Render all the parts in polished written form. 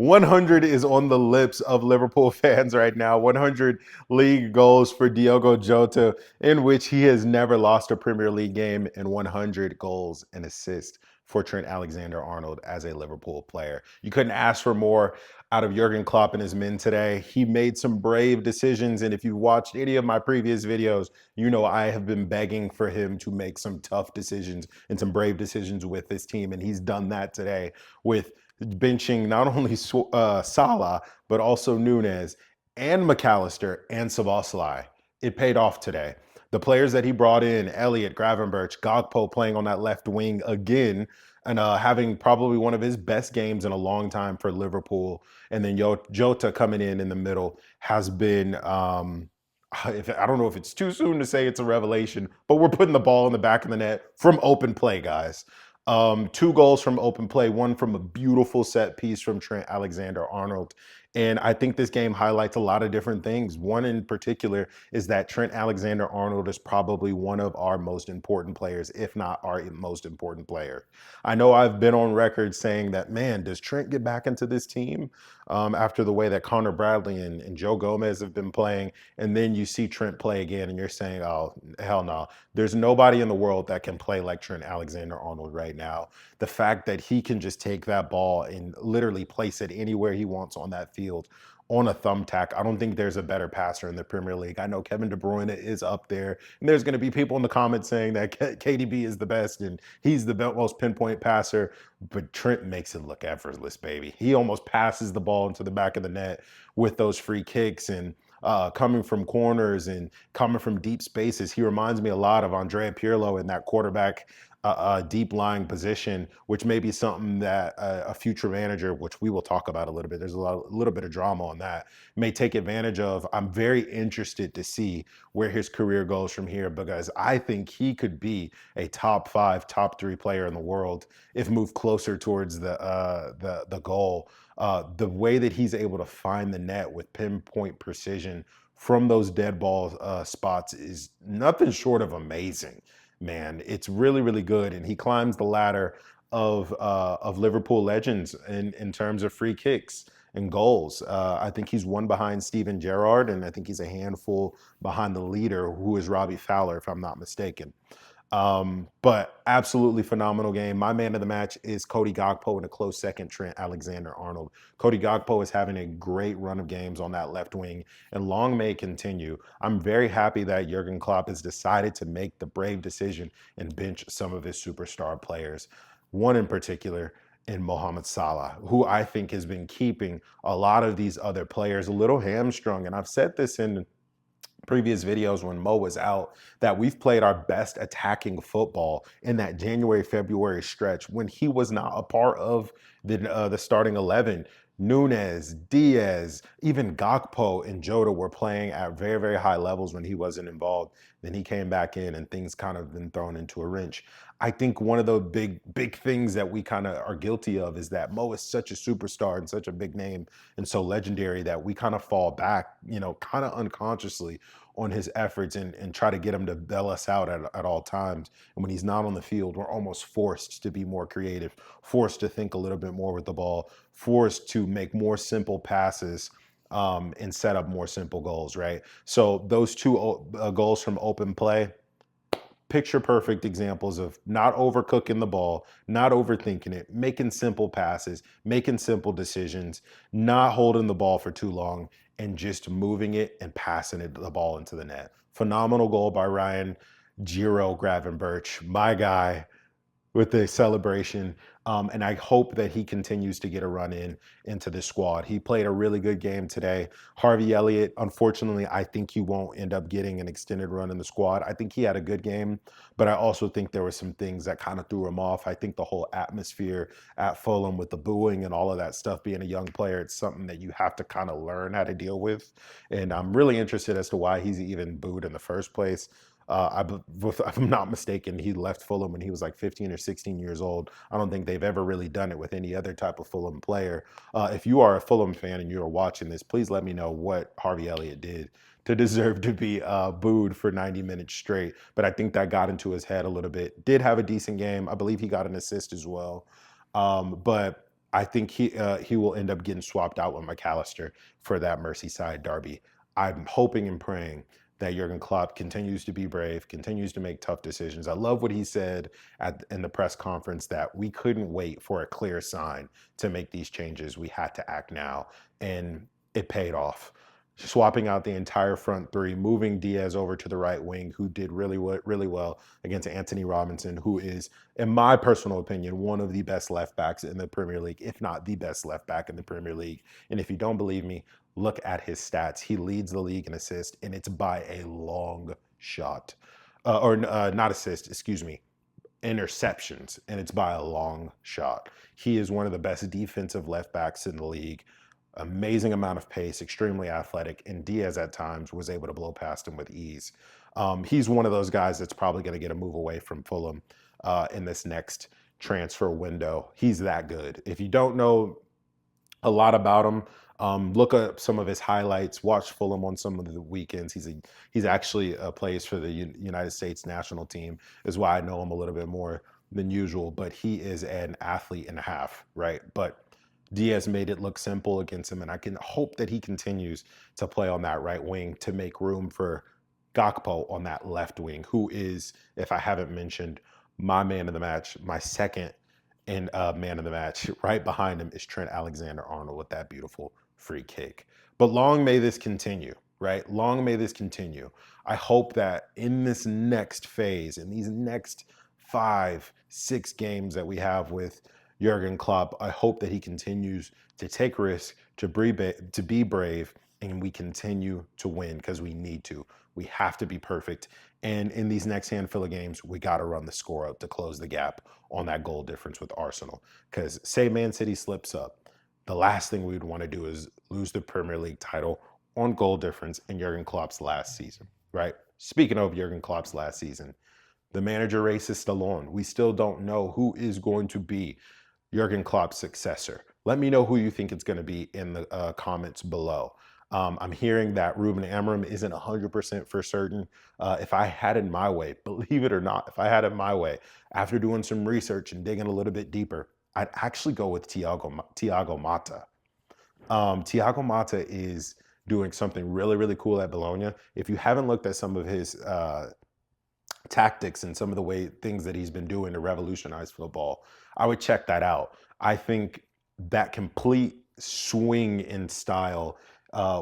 100 is on the lips of Liverpool fans right now. 100 league goals for Diogo Jota, in which he has never lost a Premier League game, and 100 goals and assists for Trent Alexander-Arnold as a Liverpool player. You couldn't ask for more out of Jurgen Klopp and his men today. He made some brave decisions, and if you've watched any of my previous videos, you know I have been begging for him to make some tough decisions and some brave decisions with this team, and he's done that today with benching not only Salah, but also Nunez and McAllister and Szoboszlai. It paid off today. The players that he brought in, Elliott, Gravenberch, Gakpo playing on that left wing again, and having probably one of his best games in a long time for Liverpool. And then Jota coming in the middle has been, I don't know if it's too soon to say it's a revelation, but we're putting the ball in the back of the net from open play, guys. Two goals from open play, one from a beautiful set piece from Trent Alexander-Arnold. And I think this game highlights a lot of different things. One in particular is that Trent Alexander-Arnold is probably one of our most important players, if not our most important player. I know I've been on record saying that, man, does Trent get back into this team after the way that Connor Bradley and Joe Gomez have been playing? And then you see Trent play again and you're saying, oh, hell no. There's nobody in the world that can play like Trent Alexander-Arnold right now. The fact that he can just take that ball and literally place it anywhere he wants on that field on a thumbtack. I don't think there's a better passer in the Premier League. I know Kevin De Bruyne is up there, and there's going to be people in the comments saying that KDB is the best and he's the most pinpoint passer, but Trent makes it look effortless, baby. He almost passes the ball into the back of the net with those free kicks and coming from corners and coming from deep spaces. He reminds me a lot of Andrea Pirlo in that quarterback deep lying position, which may be something that a future manager, which we will talk about a little bit, there's a little bit of drama on that, may take advantage of. I'm very interested to see where his career goes from here, because I think he could be a top 5, top 3 player in the world if moved closer towards the goal. The way that he's able to find the net with pinpoint precision from those dead ball spots is nothing short of amazing, man. It's really, really good, and he climbs the ladder of Liverpool legends in terms of free kicks and goals. I think he's one behind Steven Gerrard, and I think he's a handful behind the leader, who is Robbie Fowler, if I'm not mistaken. But absolutely phenomenal game. My man of the match is Cody Gakpo, and a close second, Trent Alexander-Arnold. Cody Gakpo is having a great run of games on that left wing, and long may it continue. I'm very happy that Jurgen Klopp has decided to make the brave decision and bench some of his superstar players. One in particular, in Mohamed Salah, who I think has been keeping a lot of these other players a little hamstrung. And I've said this in previous videos when Mo was out, that we've played our best attacking football in that January-February stretch when he was not a part of the starting 11. Nunez, Diaz, even Gakpo and Jota were playing at very, very high levels when he wasn't involved. Then he came back in and things kind of been thrown into a wrench. I think one of the big things that we kind of are guilty of is that Mo is such a superstar and such a big name and so legendary that we kind of fall back, kind of unconsciously on his efforts and try to get him to bail us out at all times. And when he's not on the field, we're almost forced to be more creative, forced to think a little bit more with the ball, forced to make more simple passes and set up more simple goals, right? So those two goals from open play, picture perfect examples of not overcooking the ball, not overthinking it, making simple passes, making simple decisions, not holding the ball for too long, and just moving it and passing the ball into the net. Phenomenal goal by Ryan Giro Gravenberch, my guy, with the celebration. And I hope that he continues to get a run into the squad. He played a really good game today. Harvey Elliott, unfortunately, I think he won't end up getting an extended run in the squad. I think he had a good game, but I also think there were some things that kind of threw him off. I think the whole atmosphere at Fulham with the booing and all of that stuff, being a young player, it's something that you have to kind of learn how to deal with. And I'm really interested as to why he's even booed in the first place. If I'm not mistaken, he left Fulham when he was like 15 or 16 years old. I don't think they've ever really done it with any other type of Fulham player. If you are a Fulham fan and you're watching this, please let me know what Harvey Elliott did to deserve to be booed for 90 minutes straight. But I think that got into his head a little bit. Did have a decent game. I believe he got an assist as well. But I think he will end up getting swapped out with McAllister for that Merseyside derby. I'm hoping and praying that Jurgen Klopp continues to be brave, continues to make tough decisions. I love what he said in the press conference that we couldn't wait for a clear sign to make these changes. We had to act now, and it paid off. Swapping out the entire front three, moving Diaz over to the right wing, who did really well against Anthony Robinson, who is, in my personal opinion, one of the best left backs in the Premier League, if not the best left back in the Premier League. And if you don't believe me, look at his stats. He leads the league in assists, and it's by a long shot. Not assists, excuse me, interceptions, and it's by a long shot. He is one of the best defensive left backs in the league. Amazing amount of pace, extremely athletic, and Diaz at times was able to blow past him with ease. He's one of those guys that's probably going to get a move away from Fulham in this next transfer window. He's that good. If you don't know a lot about him, look up some of his highlights. Watch Fulham on some of the weekends. He's actually plays for the United States national team. Is why I know him a little bit more than usual. But he is an athlete and a half, right? But Diaz made it look simple against him, and I can hope that he continues to play on that right wing to make room for Gakpo on that left wing, who is, if I haven't mentioned, my man of the match, my second and man of the match. Right behind him is Trent Alexander-Arnold with that beautiful free kick. But long may this continue, right? Long may this continue. I hope that in this next phase, in these next 5, 6 games that we have with Jurgen Klopp, I hope that he continues to take risks, to be brave, and we continue to win because we need to. We have to be perfect. And in these next handful of games, we got to run the score up to close the gap on that goal difference with Arsenal. Because say Man City slips up, the last thing we would want to do is lose the Premier League title on goal difference in Jurgen Klopp's last season, right? Speaking of Jurgen Klopp's last season, the manager race is still on. We still don't know who is going to be Jurgen Klopp's successor. Let me know who you think it's going to be in the comments below. I'm hearing that Ruben Amorim isn't 100% for certain. If I had it my way, believe it or not, if I had it my way, after doing some research and digging a little bit deeper, I'd actually go with Thiago Mata. Thiago Mata is doing something really cool at Bologna. If you haven't looked at some of his tactics and some of the things that he's been doing to revolutionize football, I would check that out. I think that complete swing in style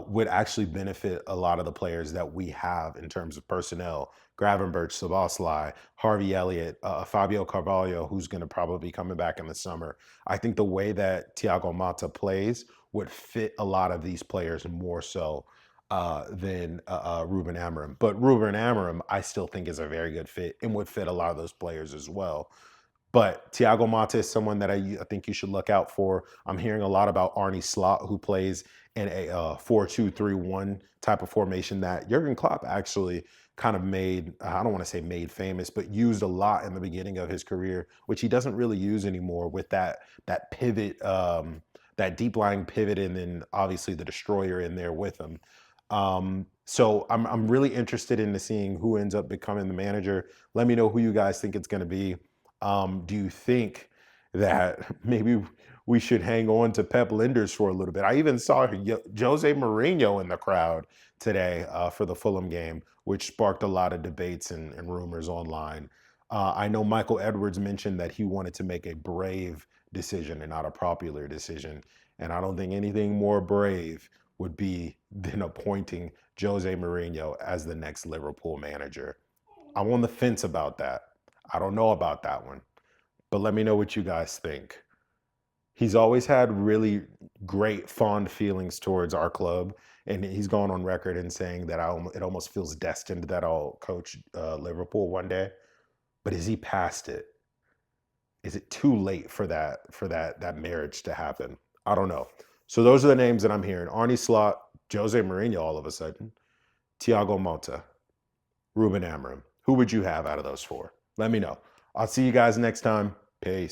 would actually benefit a lot of the players that we have in terms of personnel. Gravenberch, Szoboszlai, Harvey Elliott, Fabio Carvalho, who's going to probably be coming back in the summer. I think the way that Thiago Mata plays would fit a lot of these players more so than Ruben Amorim. But Ruben Amorim, I still think is a very good fit and would fit a lot of those players as well. But Thiago Mata is someone that I think you should look out for. I'm hearing a lot about Arne Slot, who plays in a 4-2-3-1 type of formation that Jurgen Klopp actually kind of made, I don't want to say made famous, but used a lot in the beginning of his career, which he doesn't really use anymore with that pivot, that deep lying pivot, and then obviously the destroyer in there with him. So I'm really interested in seeing who ends up becoming the manager. Let me know who you guys think it's going to be. Do you think that maybe we should hang on to Pep Linders for a little bit? I even saw Jose Mourinho in the crowd today for the Fulham game, which sparked a lot of debates and rumors online. I know Michael Edwards mentioned that he wanted to make a brave decision and not a popular decision. And I don't think anything more brave would be than appointing Jose Mourinho as the next Liverpool manager. I'm on the fence about that. I don't know about that one, but let me know what you guys think. He's always had really great, fond feelings towards our club, and he's gone on record in saying that it almost feels destined that I'll coach Liverpool one day. But is he past it? Is it too late for that marriage to happen? I don't know. So those are the names that I'm hearing: Arne Slot, Jose Mourinho, all of a sudden, Thiago Motta, Ruben Amorim. Who would you have out of those four? Let me know. I'll see you guys next time. Peace.